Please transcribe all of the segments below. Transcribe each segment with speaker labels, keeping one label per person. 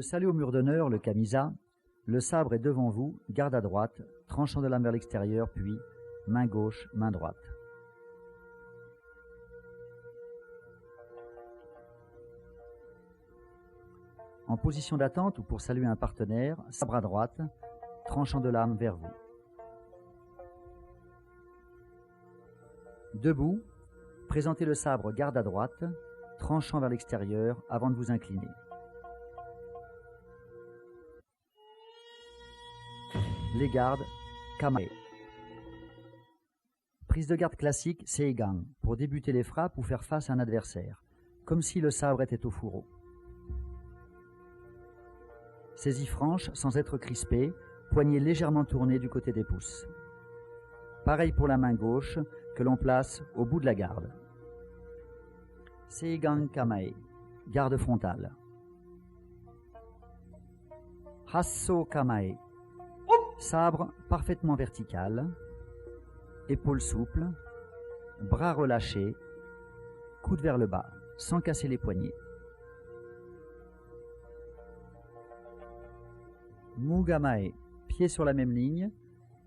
Speaker 1: salut au mur d'honneur, le camisa, le sabre est devant vous, garde à droite, tranchant de lame vers l'extérieur, puis main gauche, main droite. En position d'attente ou pour saluer un partenaire, sabre à droite, tranchant de lame vers vous. Debout, présentez le sabre garde à droite, tranchant vers l'extérieur avant de vous incliner. Les gardes, kamae. Prise de garde classique, seigan, pour débuter les frappes ou faire face à un adversaire, comme si le sabre était au fourreau. Saisie franche, sans être crispée, poignet légèrement tourné du côté des pouces. Pareil pour la main gauche, que l'on place au bout de la garde. Seigan kamae, garde frontale. Hasso kamae, sabre parfaitement vertical, épaules souples, bras relâchés, coude vers le bas, sans casser les poignets. Mugamae, pied sur la même ligne.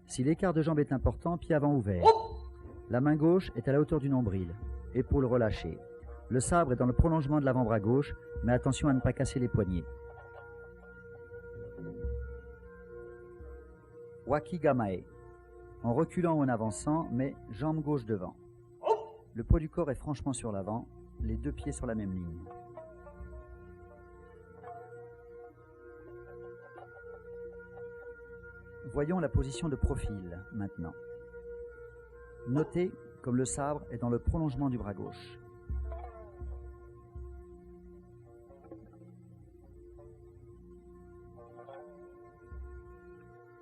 Speaker 1: Si l'écart de jambe est important, pied avant ouvert. La main gauche est à la hauteur du nombril, épaules relâchées. Le sabre est dans le prolongement de l'avant-bras gauche, mais attention à ne pas casser les poignets. Wakigamae, en reculant ou en avançant, mais jambe gauche devant. Le poids du corps est franchement sur l'avant, les deux pieds sur la même ligne. Voyons la position de profil maintenant. Notez comme le sabre est dans le prolongement du bras gauche.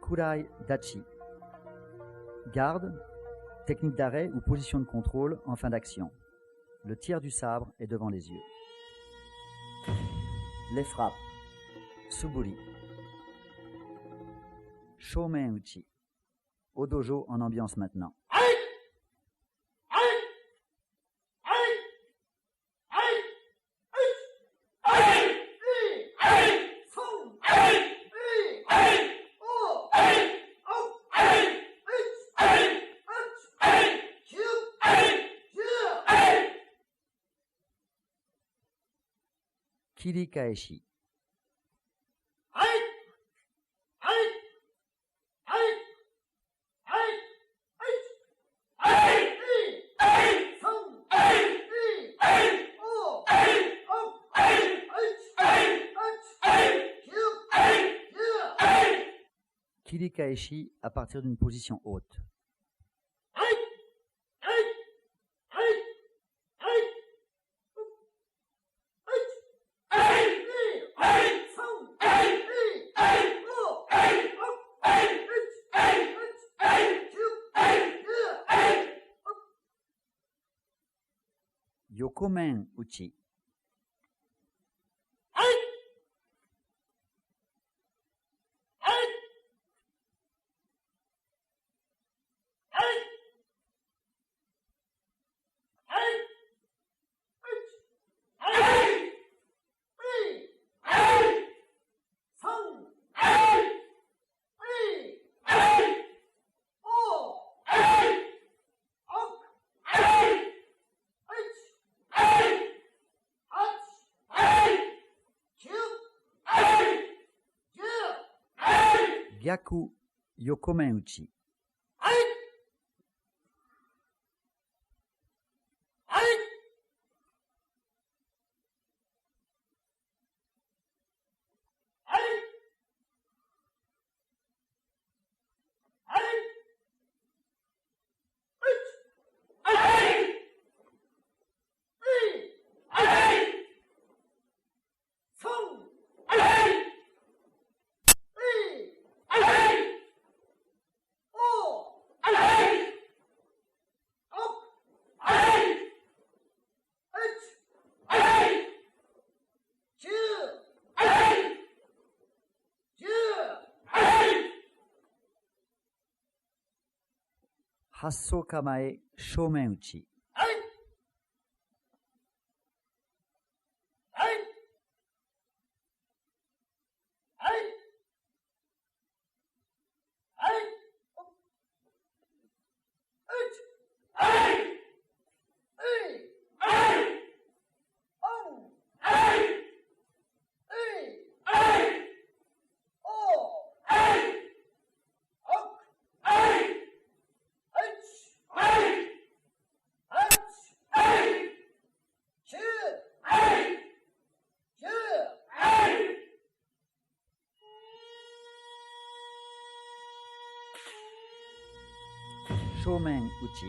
Speaker 1: Kurai dachi. Garde, technique d'arrêt ou position de contrôle en fin d'action. Le tiers du sabre est devant les yeux. Les frappes. Suburi. Shomen uchi. Au dojo en ambiance maintenant. Kirikaeshi. Kirikaeshi à partir d'une position haute. Yokomen uchi. Gyaku Yokomen uchi. Hasso kamae shomen uchi. Shomen Uchi.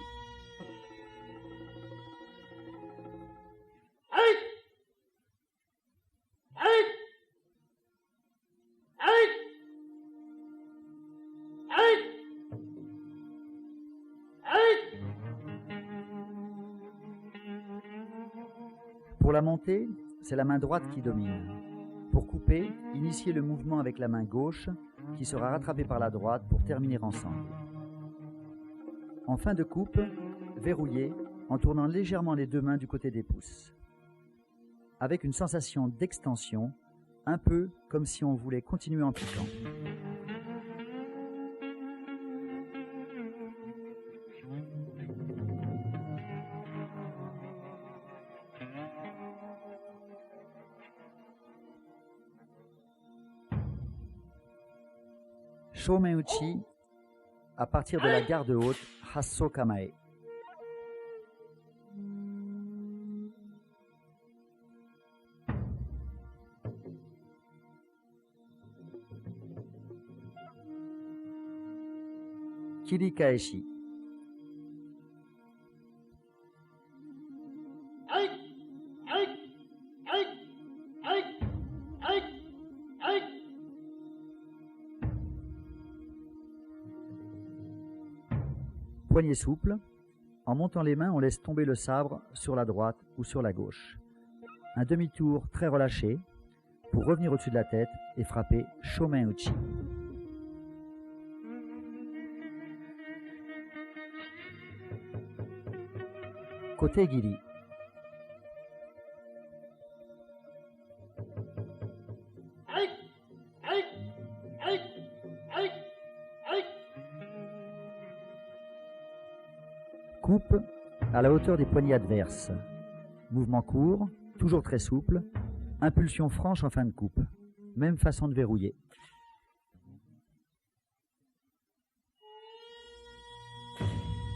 Speaker 1: Pour la montée, c'est la main droite qui domine. Pour couper, initiez le mouvement avec la main gauche qui sera rattrapée par la droite pour terminer ensemble. En fin de coupe, verrouillez en tournant légèrement les deux mains du côté des pouces. Avec une sensation d'extension, un peu comme si on voulait continuer en piquant. Shomen Uchi, à partir de la garde haute, Hasso Kamae. Kirikaeshi. Poignet souple. En montant les mains, on laisse tomber le sabre sur la droite ou sur la gauche. Un demi-tour très relâché pour revenir au-dessus de la tête et frapper Shomen Uchi. Côté Giri. Coupe à la hauteur des poignets adverses. Mouvement court, toujours très souple. Impulsion franche en fin de coupe. Même façon de verrouiller.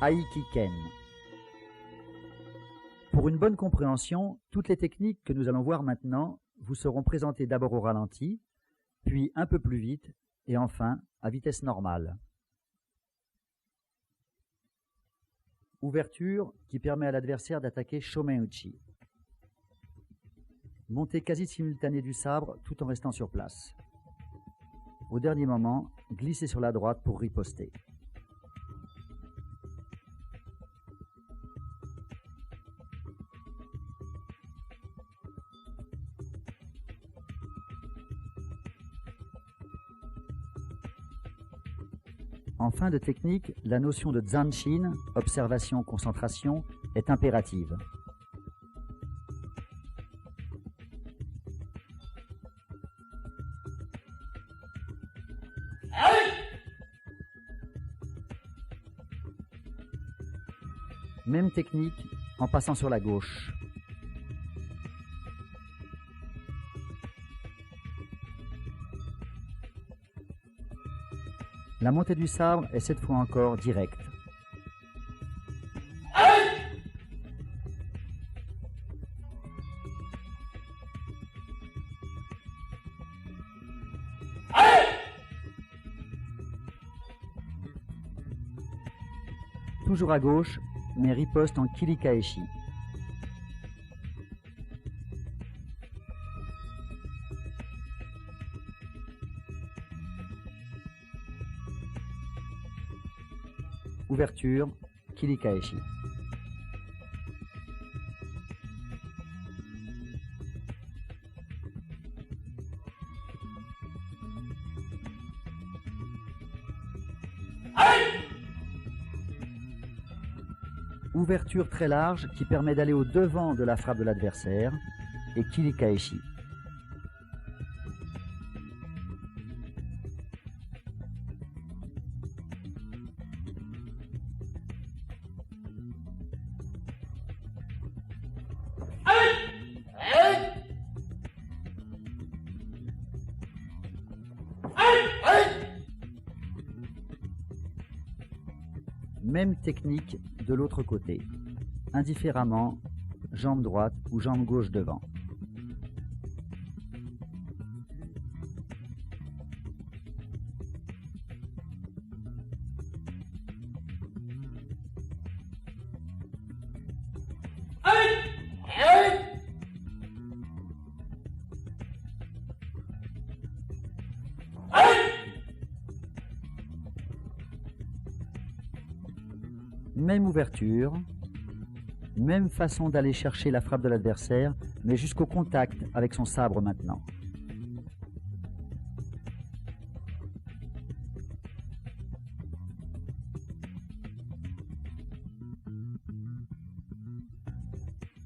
Speaker 1: Aikiken. Pour une bonne compréhension, toutes les techniques que nous allons voir maintenant vous seront présentées d'abord au ralenti, puis un peu plus vite, et enfin à vitesse normale. Ouverture qui permet à l'adversaire d'attaquer Shomen Uchi. Montée quasi simultanée du sabre tout en restant sur place. Au dernier moment, glissez sur la droite pour riposter. En fin de technique, la notion de Zanshin, observation-concentration, est impérative. Même technique en passant sur la gauche. La montée du sabre est cette fois encore directe. Toujours à gauche, mais riposte en Kirikaeshi. Ouverture, Kirikaeshi. Ouverture très large qui permet d'aller au devant de la frappe de l'adversaire et Kirikaeshi. Même technique de l'autre côté, indifféremment, jambe droite ou jambe gauche devant. Même ouverture, même façon d'aller chercher la frappe de l'adversaire, mais jusqu'au contact avec son sabre maintenant.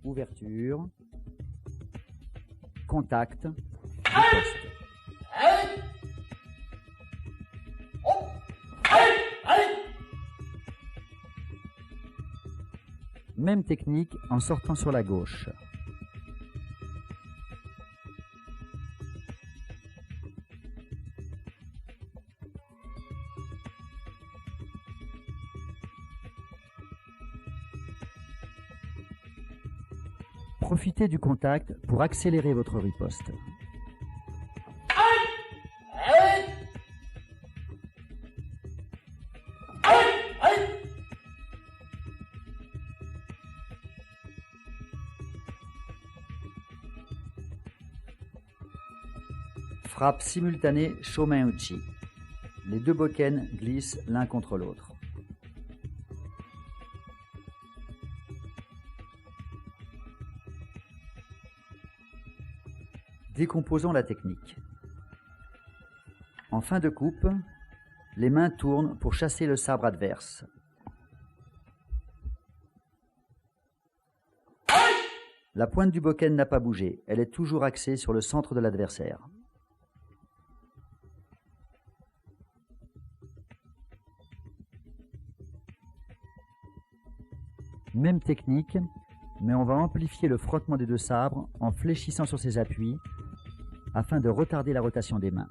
Speaker 1: Ouverture, contact, riposte. Même technique en sortant sur la gauche. Profitez du contact pour accélérer votre riposte. Frappe simultanée Shomen-uchi. Les deux bokken glissent l'un contre l'autre. Décomposons la technique. En fin de coupe, les mains tournent pour chasser le sabre adverse. La pointe du bokken n'a pas bougé, elle est toujours axée sur le centre de l'adversaire. Même technique, mais on va amplifier le frottement des deux sabres en fléchissant sur ses appuis afin de retarder la rotation des mains.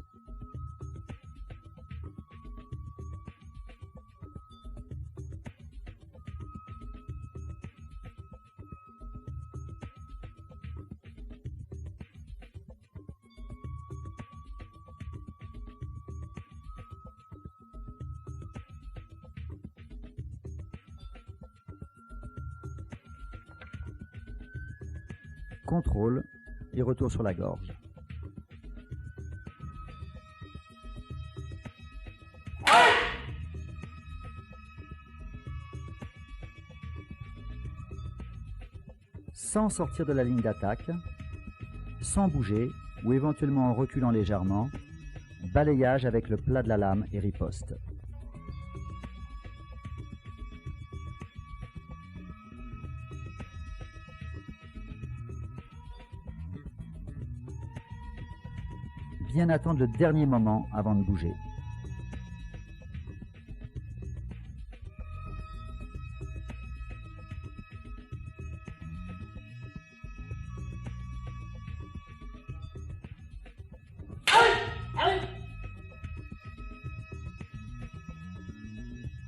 Speaker 1: Contrôle et retour sur la gorge. Sans sortir de la ligne d'attaque, sans bouger ou éventuellement en reculant légèrement, balayage avec le plat de la lame et riposte. Bien attendre le dernier moment avant de bouger.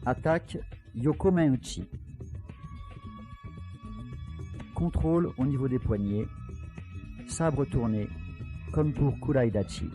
Speaker 1: Attaque Yokomen-uchi. Contrôle au niveau des poignets. Sabre tourné, comme pour Kuraidachi.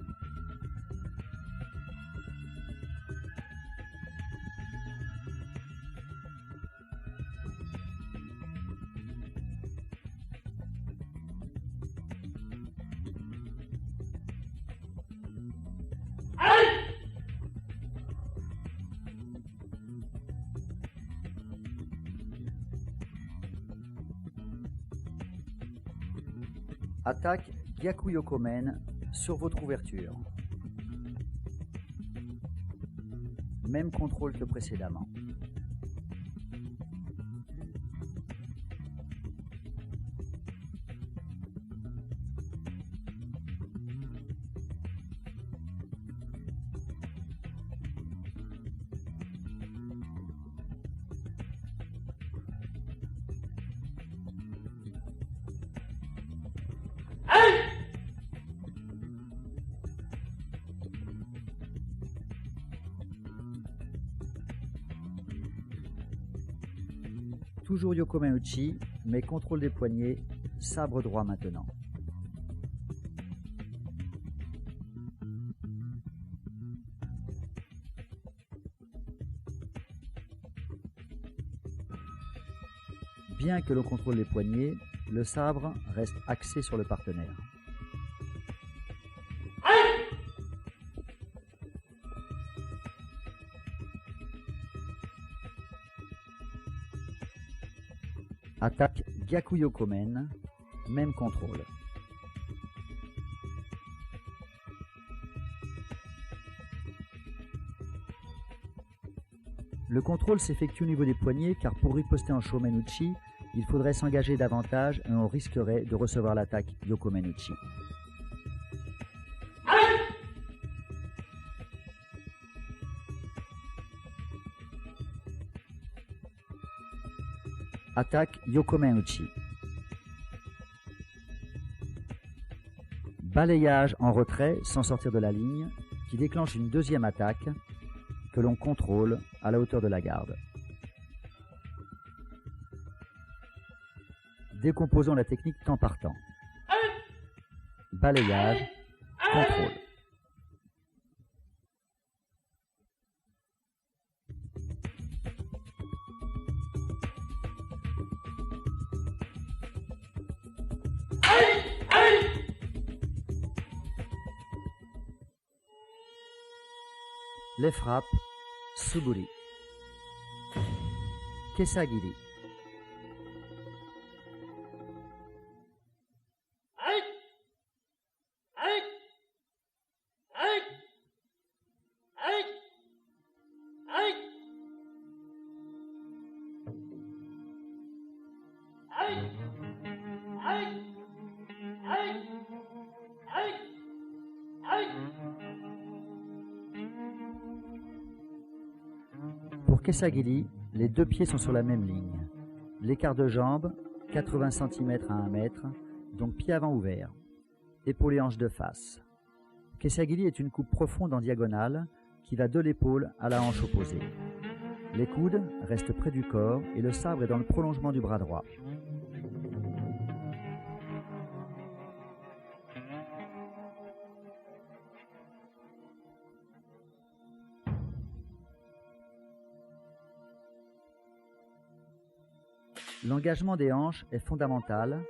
Speaker 1: Attaque Gyaku Yokomen sur votre ouverture. Même contrôle que précédemment. Toujours Yokomen-uchi, mais contrôle des poignets, sabre droit maintenant. Bien que l'on contrôle les poignets, le sabre reste axé sur le partenaire. Attaque Gyakuyokomen, même contrôle. Le contrôle s'effectue au niveau des poignets car pour riposter en Shomen-uchi, il faudrait s'engager davantage et on risquerait de recevoir l'attaque Yokomen-uchi. Attaque Yokomen-uchi. Balayage en retrait sans sortir de la ligne qui déclenche une deuxième attaque que l'on contrôle à la hauteur de la garde. Décomposons la technique temps par temps. Balayage, contrôle. Les frappes, Suguri. Kesagiri. Pour Kesagiri, les deux pieds sont sur la même ligne. L'écart de jambe, 80 cm à 1 mètre, donc pied avant ouvert. Épaule et hanche de face. Kesagiri est une coupe profonde en diagonale qui va de l'épaule à la hanche opposée. Les coudes restent près du corps et le sabre est dans le prolongement du bras droit. L'engagement des hanches est fondamental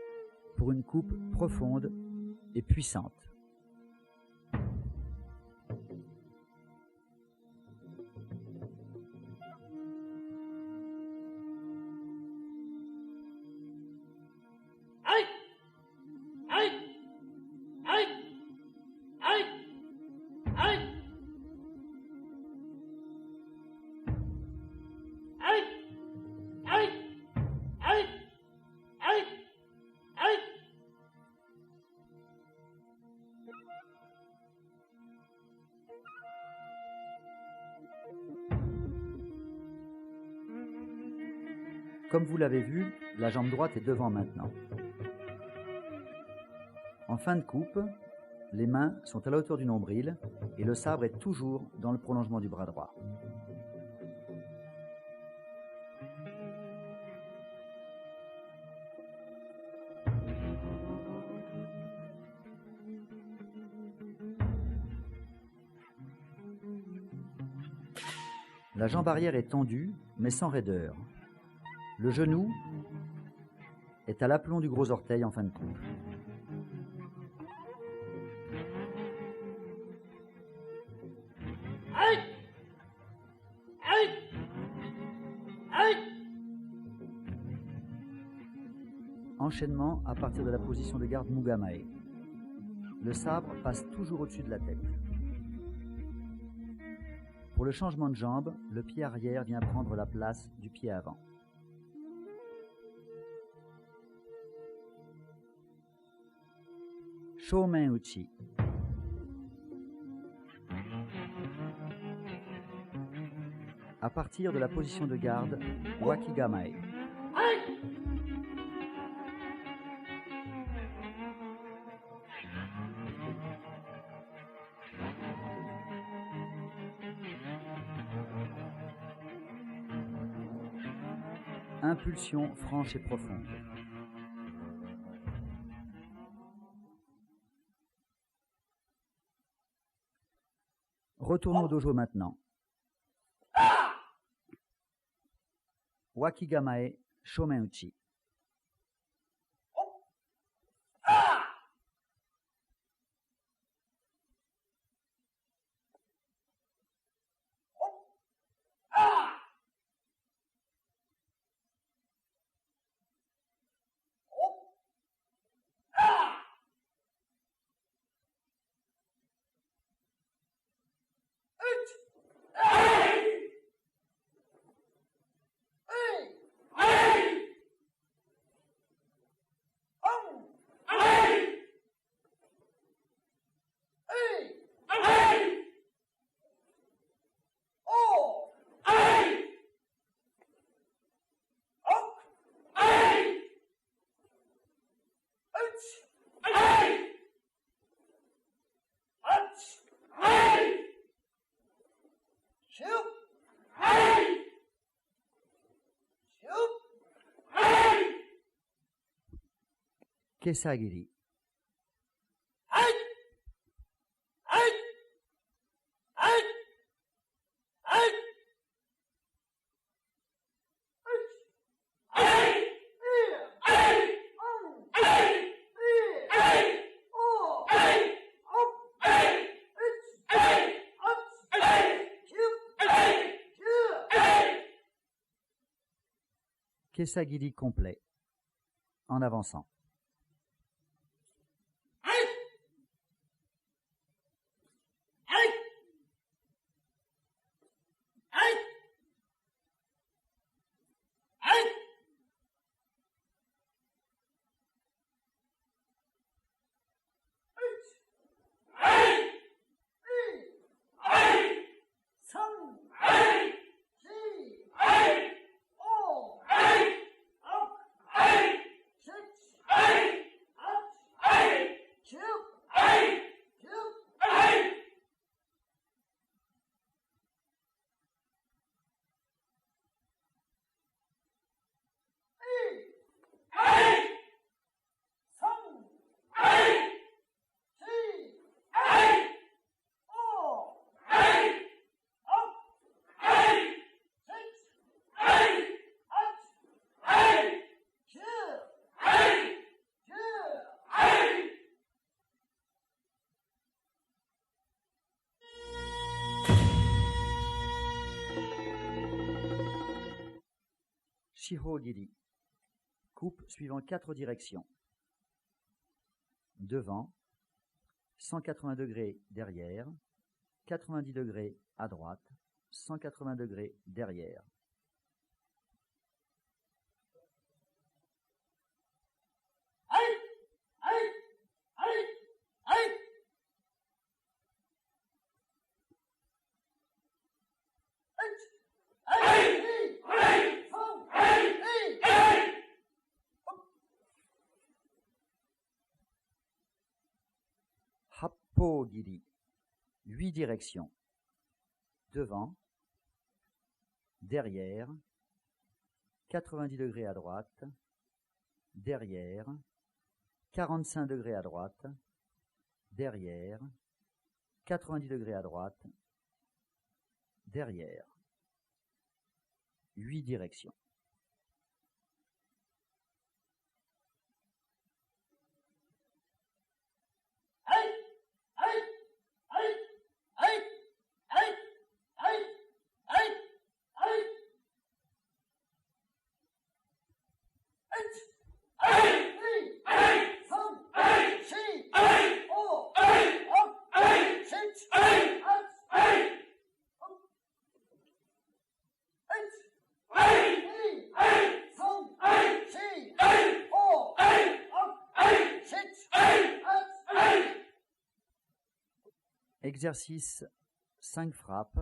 Speaker 1: pour une coupe profonde et puissante. Comme vous l'avez vu, la jambe droite est devant maintenant. En fin de coupe, les mains sont à la hauteur du nombril et le sabre est toujours dans le prolongement du bras droit. La jambe arrière est tendue, mais sans raideur. Le genou est à l'aplomb du gros orteil en fin de coupe. Enchaînement à partir de la position de garde Mugamae. Le sabre passe toujours au-dessus de la tête. Pour le changement de jambe, le pied arrière vient prendre la place du pied avant. Shomen-uchi. À partir de la position de garde, Wakigamae. Impulsion franche et profonde. Retournons au dojo maintenant. Wakigamae, Shomen-uchi. Kesagiri. Kesagiri complet, en avançant. Shihogiri. Coupe suivant 4 directions. Devant, 180 degrés derrière, 90 degrés à droite, 180 degrés derrière. Happogiri. 8 directions. Devant, derrière, 90 degrés à droite, derrière, 45 degrés à droite, derrière, 90 degrés à droite, derrière. 8 directions. Exercice 5 frappes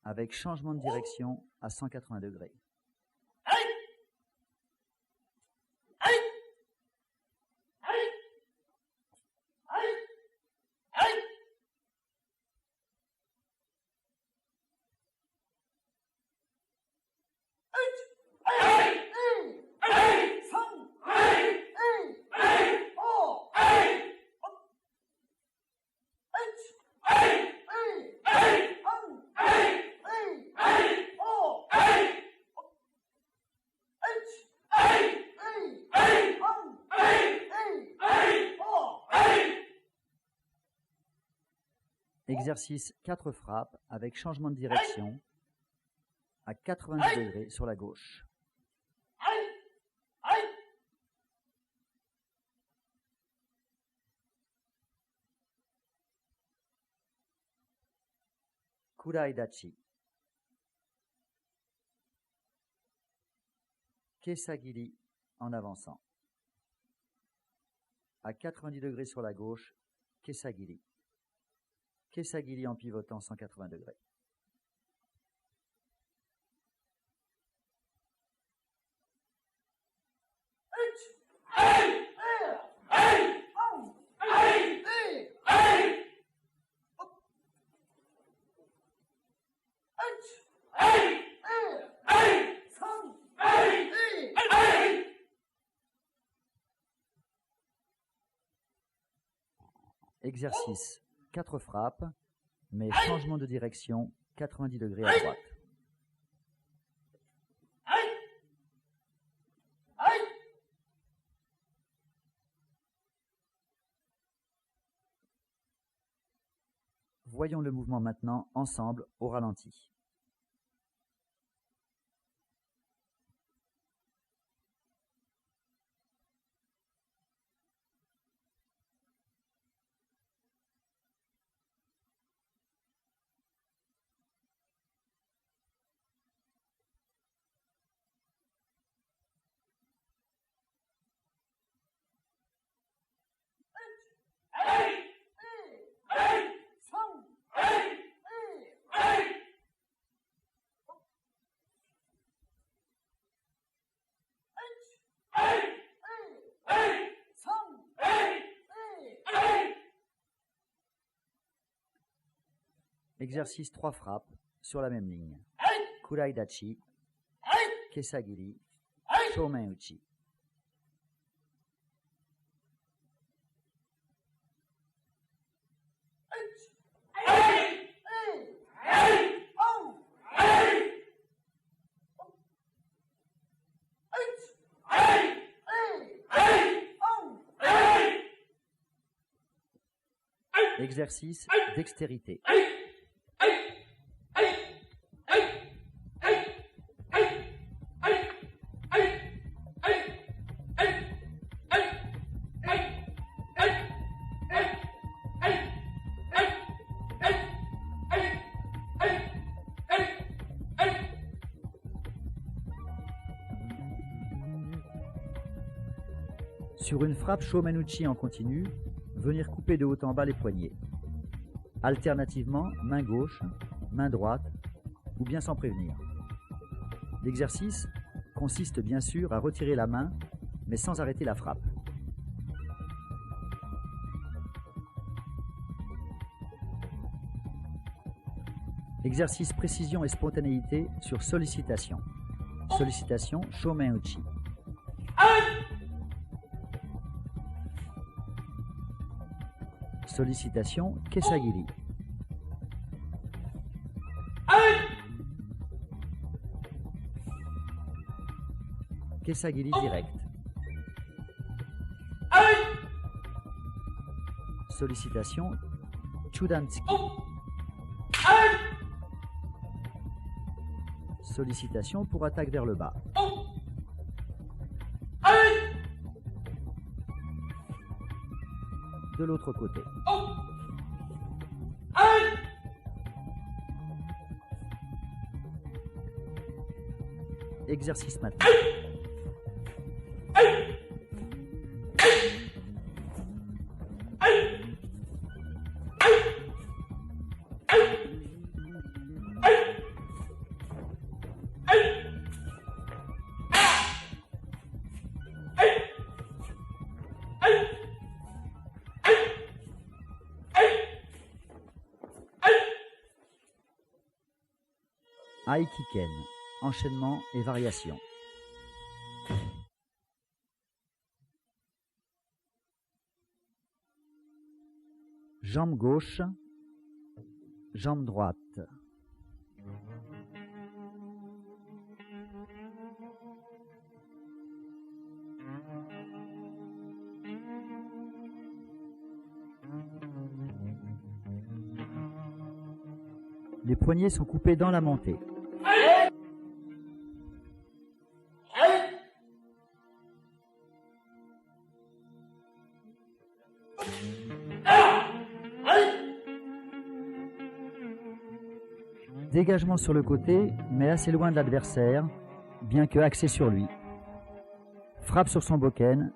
Speaker 1: avec changement de direction à 180 degrés. Exercice 4 frappes avec changement de direction à 90 degrés sur la gauche. Kuraidachi. Kesagiri en avançant. À 90 degrés sur la gauche, Kesagiri. Kesagiri en pivotant 180 degrés. Exercice 4 frappes, mais changement de direction 90 degrés à droite. Voyons le mouvement maintenant ensemble au ralenti. Exercice 3 frappes sur la même ligne. Kuraidachi, Kesagiri, Shomen-uchi. Exercice dextérité. Sur une frappe Shomen-uchi en continu, venir couper de haut en bas les poignets. Alternativement, main gauche, main droite, ou bien sans prévenir. L'exercice consiste bien sûr à retirer la main, mais sans arrêter la frappe. Exercice précision et spontanéité sur sollicitation. Sollicitation Shomen-uchi. Sollicitation Kesagiri. Kesagiri direct. Sollicitation Chudansuki. Sollicitation pour attaque vers le bas. De l'autre côté. Exercice maintenant. Aikiken, enchaînement et variation. Jambe gauche, jambe droite. Les poignets sont coupés dans la montée. Dégagement sur le côté, mais assez loin de l'adversaire, bien que axé sur lui. Frappe sur son bokken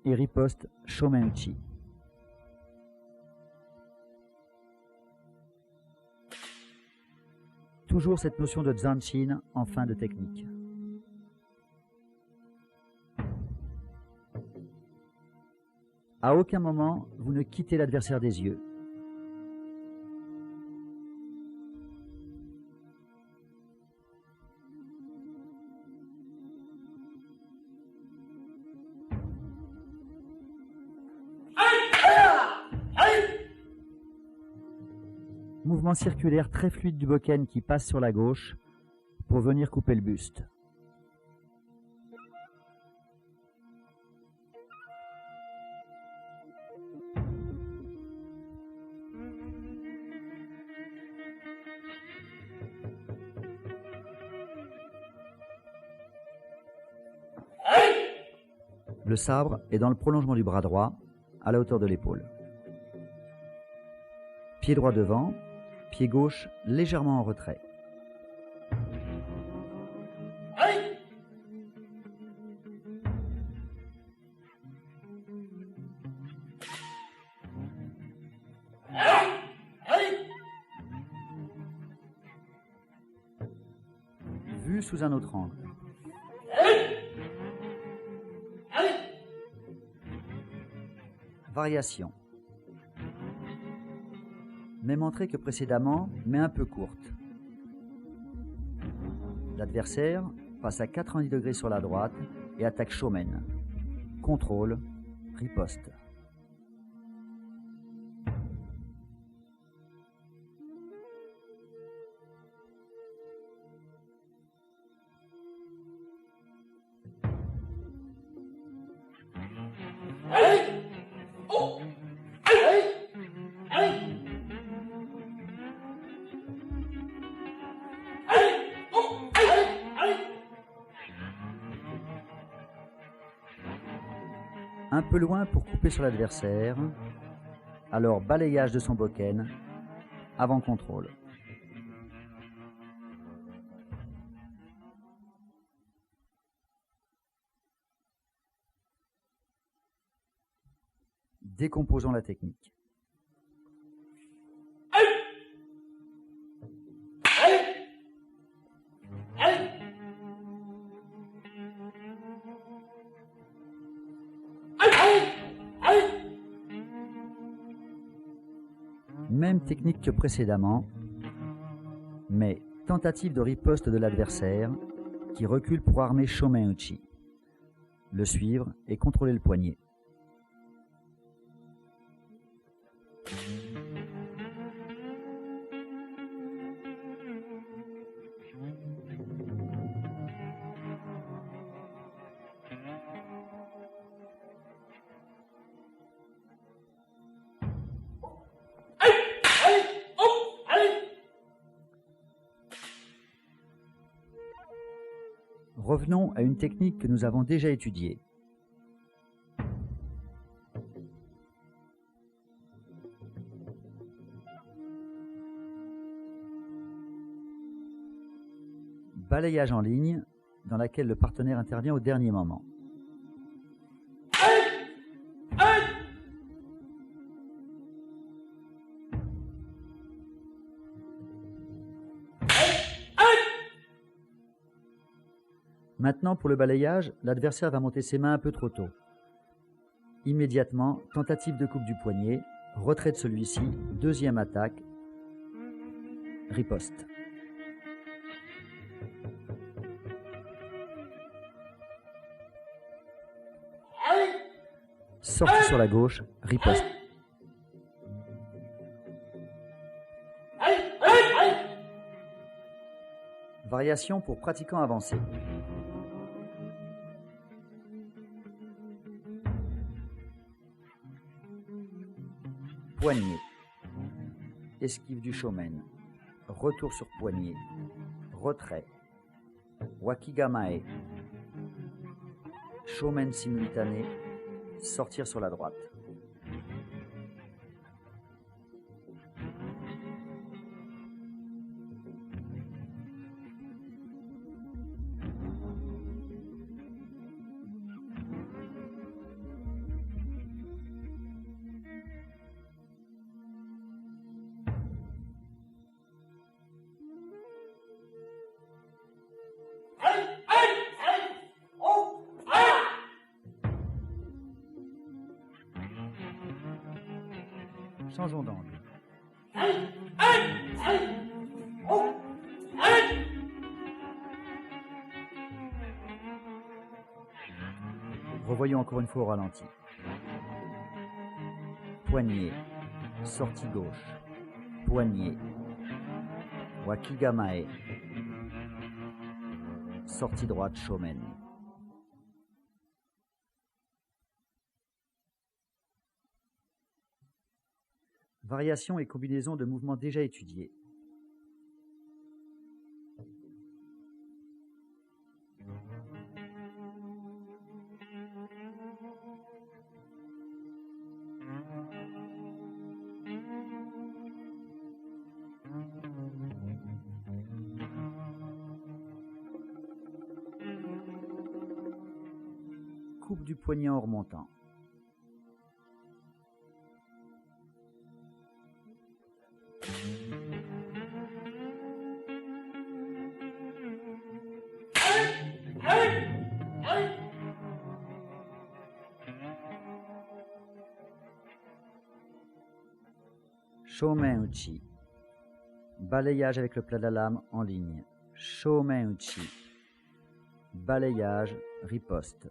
Speaker 1: et riposte Shomen-uchi. Toujours cette notion de zanshin en fin de technique. À aucun moment, vous ne quittez l'adversaire des yeux. Mouvement circulaire très fluide du bokken qui passe sur la gauche pour venir couper le buste. Le sabre est dans le prolongement du bras droit, à la hauteur de l'épaule. Pied droit devant, pied gauche légèrement en retrait. Vue sous un autre angle. Variation. Même entrée que précédemment, mais un peu courte. L'adversaire passe à 90 degrés sur la droite et attaque Shomen. Contrôle, riposte. Un peu loin pour couper sur l'adversaire, alors balayage de son bokken, avant contrôle. Décomposons la technique. Même technique que précédemment, mais tentative de riposte de l'adversaire qui recule pour armer Shomen Uchi. Le suivre et contrôler le poignet. Revenons à une technique que nous avons déjà étudiée. Balayage en ligne, dans laquelle le partenaire intervient au dernier moment. Maintenant, pour le balayage, l'adversaire va monter ses mains un peu trop tôt. Immédiatement, tentative de coupe du poignet, retrait de celui-ci, deuxième attaque, riposte. Sortie sur la gauche, riposte. Variation pour pratiquants avancés. Poignet. Esquive du Shomen. Retour sur poignet. Retrait. Wakigamae. Shomen simultané. Sortir sur la droite. Changeons d'angle. Revoyons encore une fois au ralenti. Poignet, sortie gauche, poignet, Wakigamae. Sortie droite, Shomen. Variations et combinaisons de mouvements déjà étudiés. Coupe du poignet en remontant. Shomen Uchi. Balayage avec le plat de la lame en ligne. Shomen Uchi. Balayage, riposte.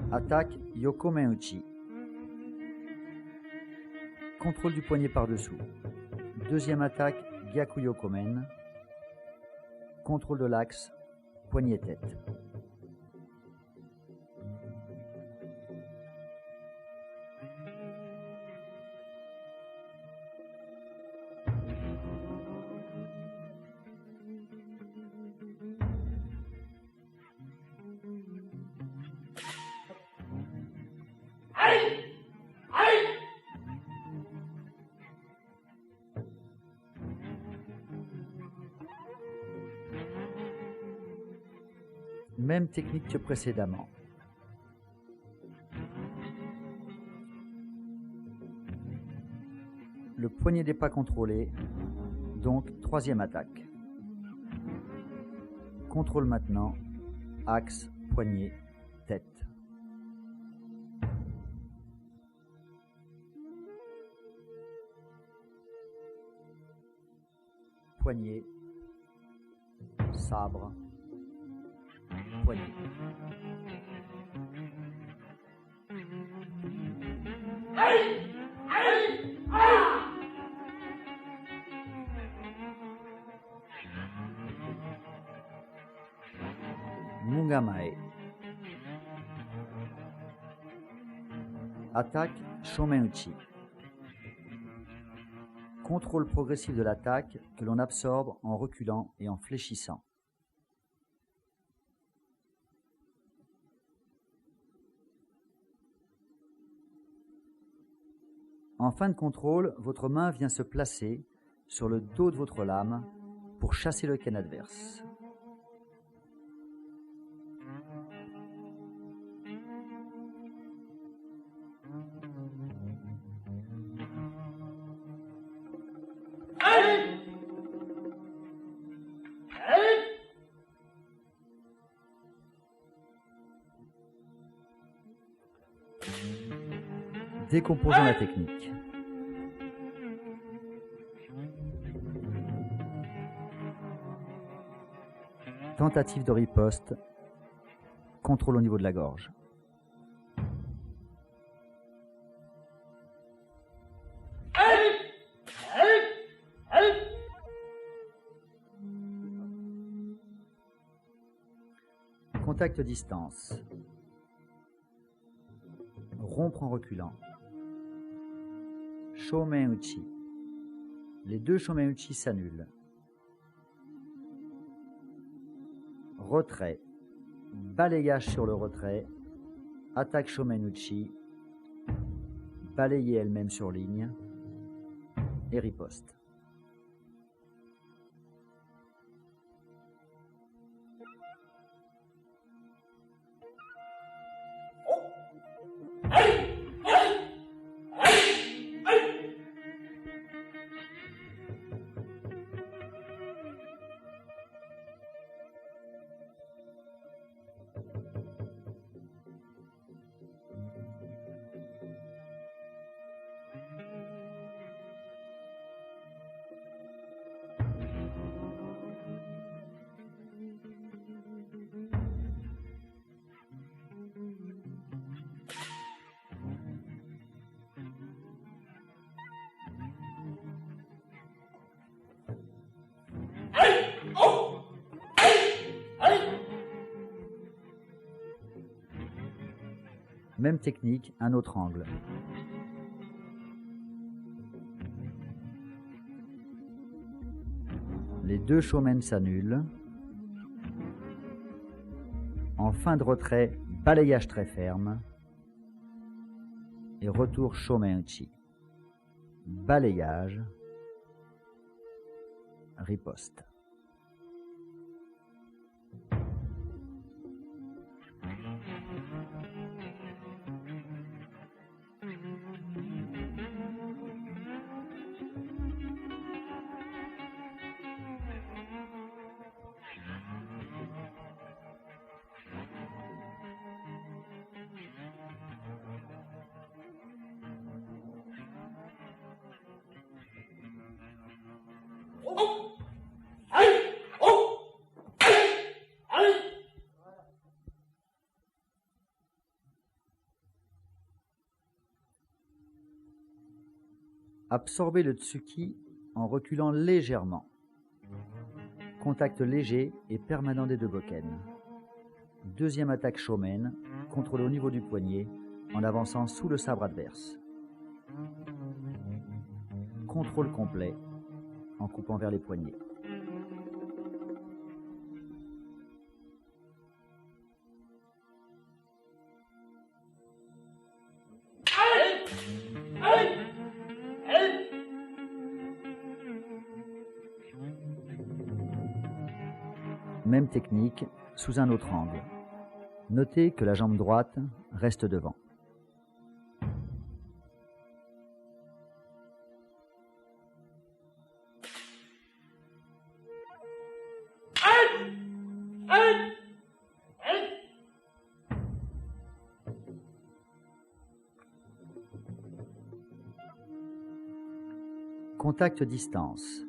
Speaker 1: Attaque Yokomen Uchi. Contrôle du poignet par-dessous. Deuxième attaque Gyaku Yokomen. Contrôle de l'axe, poignet-tête. Même technique que précédemment. Le poignet n'est pas contrôlé, donc troisième attaque. Contrôle maintenant, axe, poignet, tête. Poignet, sabre, poignet. Mungamae. Attaque Shomen Uchi. Contrôle progressif de l'attaque que l'on absorbe en reculant et en fléchissant. En fin de contrôle, votre main vient se placer sur le dos de votre lame pour chasser le ken adverse. Décomposons la technique. Tentative de riposte. Contrôle au niveau de la gorge. Contact distance. Rompre en reculant. Shomen Uchi. Les deux Shomen Uchi s'annulent. Retrait. Balayage sur le retrait. Attaque Shomen Uchi. Balayer elle-même sur ligne. Et riposte. Même technique, un autre angle. Les deux shomen s'annulent. En fin de retrait, balayage très ferme. Et retour shomen uchi. Balayage. Riposte. Absorbez le tsuki en reculant légèrement. Contact léger et permanent des deux bokken. Deuxième attaque shomen, contrôlée au niveau du poignet, en avançant sous le sabre adverse. Contrôle complet, en coupant vers les poignets. Même technique, sous un autre angle. Notez que la jambe droite reste devant. Contact distance.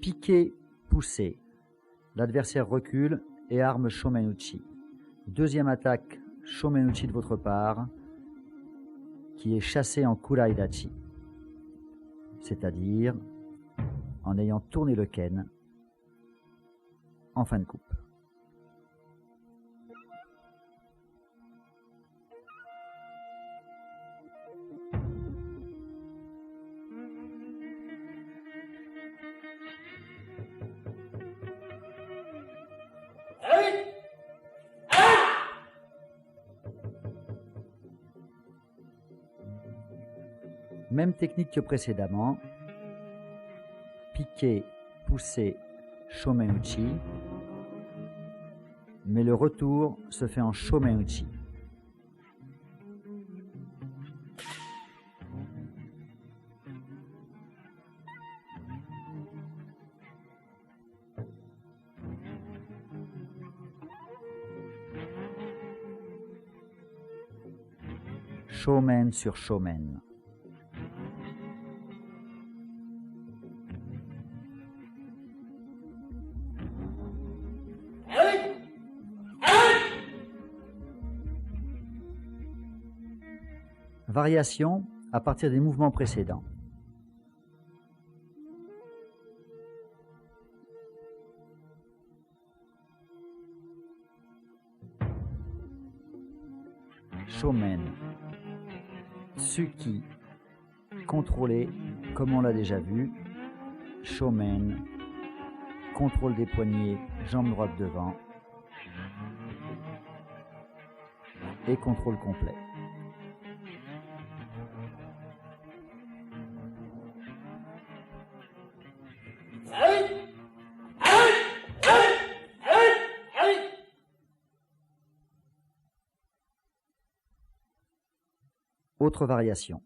Speaker 1: Piqué, poussé. L'adversaire recule et arme shomen uchi. Deuxième attaque shomen uchi de votre part, qui est chassé en kurai dachi, c'est-à-dire en ayant tourné le ken en fin de coupe. Même technique que précédemment, piqué, poussé, shomen uchi, mais le retour se fait en shomen uchi. Shomen sur shomen. Variation à partir des mouvements précédents. Shomen, tsuki, contrôlé comme on l'a déjà vu. Shomen, contrôle des poignets, jambe droite devant. Et contrôle complet. Autre variation.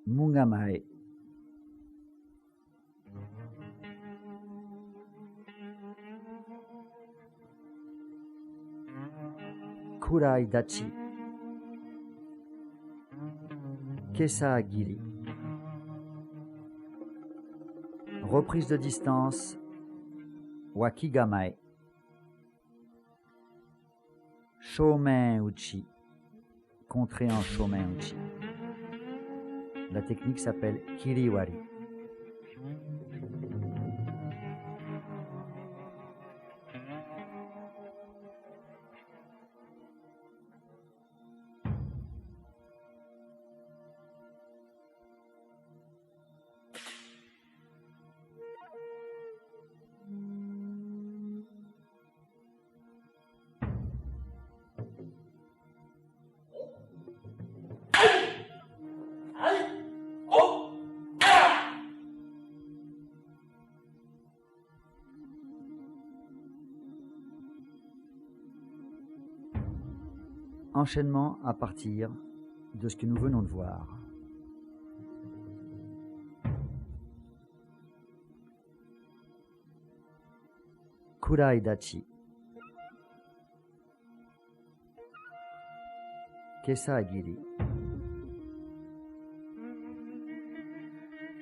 Speaker 1: Mungamae. Kurai dachi. Kesagiri. Reprise de distance. Wakigamae. Shomen uchi, contré en shomen uchi. La technique s'appelle kiriwari. Enchaînement à partir de ce que nous venons de voir. Kurai Dachi. Kesagiri.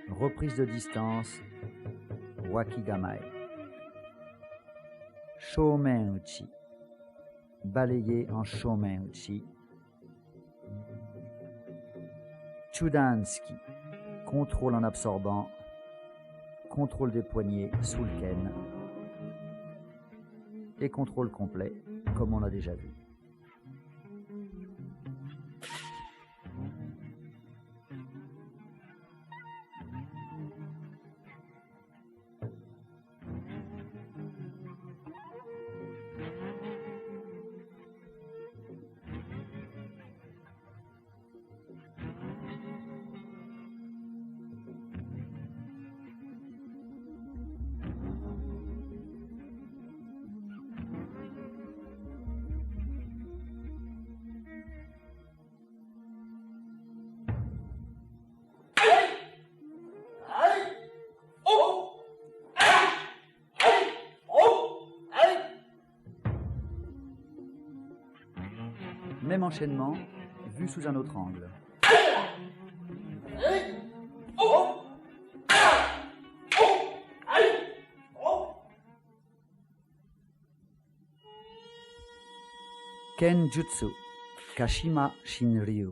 Speaker 1: Reprise de distance. Wakigamae. Shomen Uchi. Balayé en Shomen Uchi. Chudanski. Contrôle en absorbant. Contrôle des poignets sous le ken. Et contrôle complet, comme on l'a déjà vu. Même enchaînement, vu sous un autre angle. Kenjutsu, Kashima Shinryu.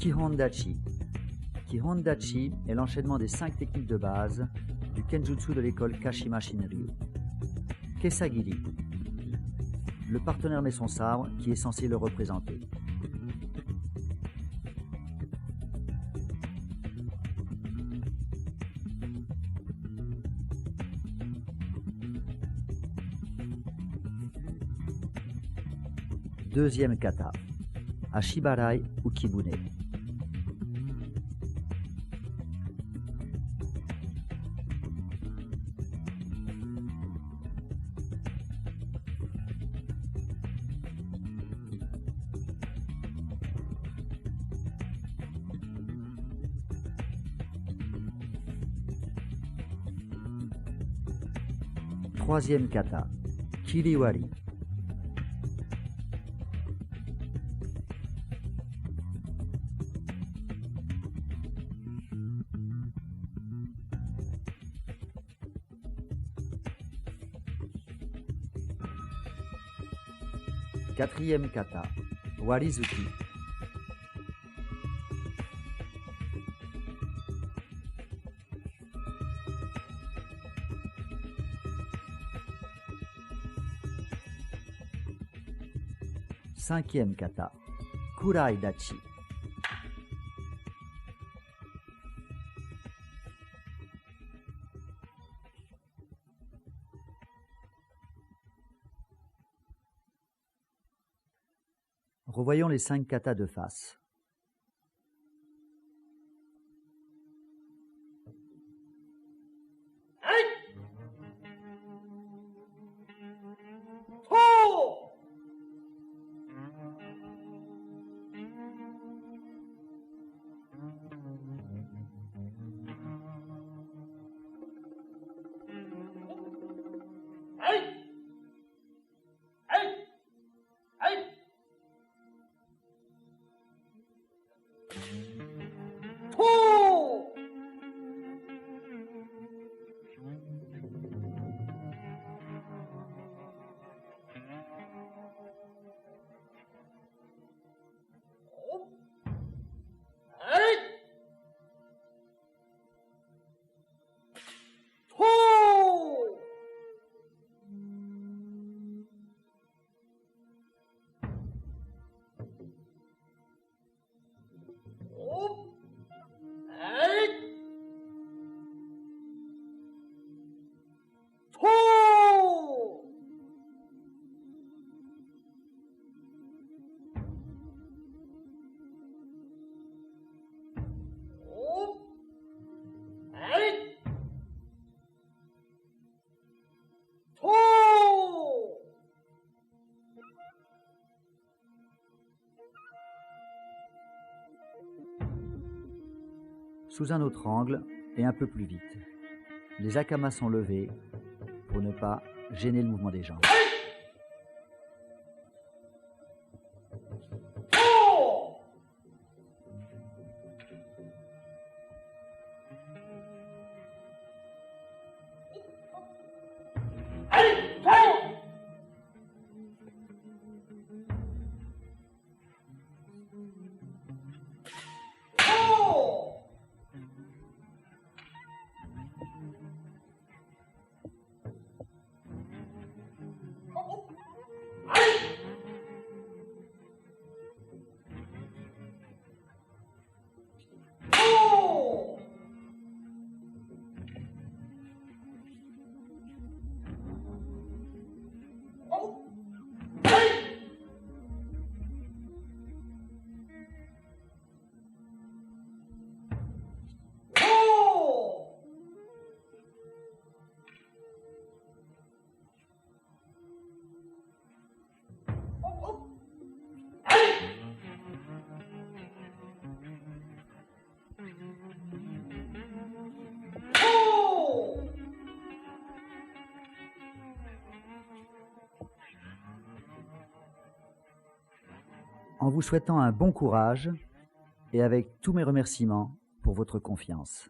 Speaker 1: Kihondachi. Kihondachi est l'enchaînement des 5 techniques de base du Kenjutsu de l'école Kashima Shinryu. Kesagiri. Le partenaire met son sabre qui est censé le représenter. Deuxième kata, Ashibarai ou Kibune. Troisième kata, Kiriwari. Quatrième kata, Warizuki. Cinquième kata, Kurai Dachi. Revoyons les 5 katas de face. Sous un autre angle et un peu plus vite. Les akamas sont levés pour ne pas gêner le mouvement des jambes. En vous souhaitant un bon courage et avec tous mes remerciements pour votre confiance.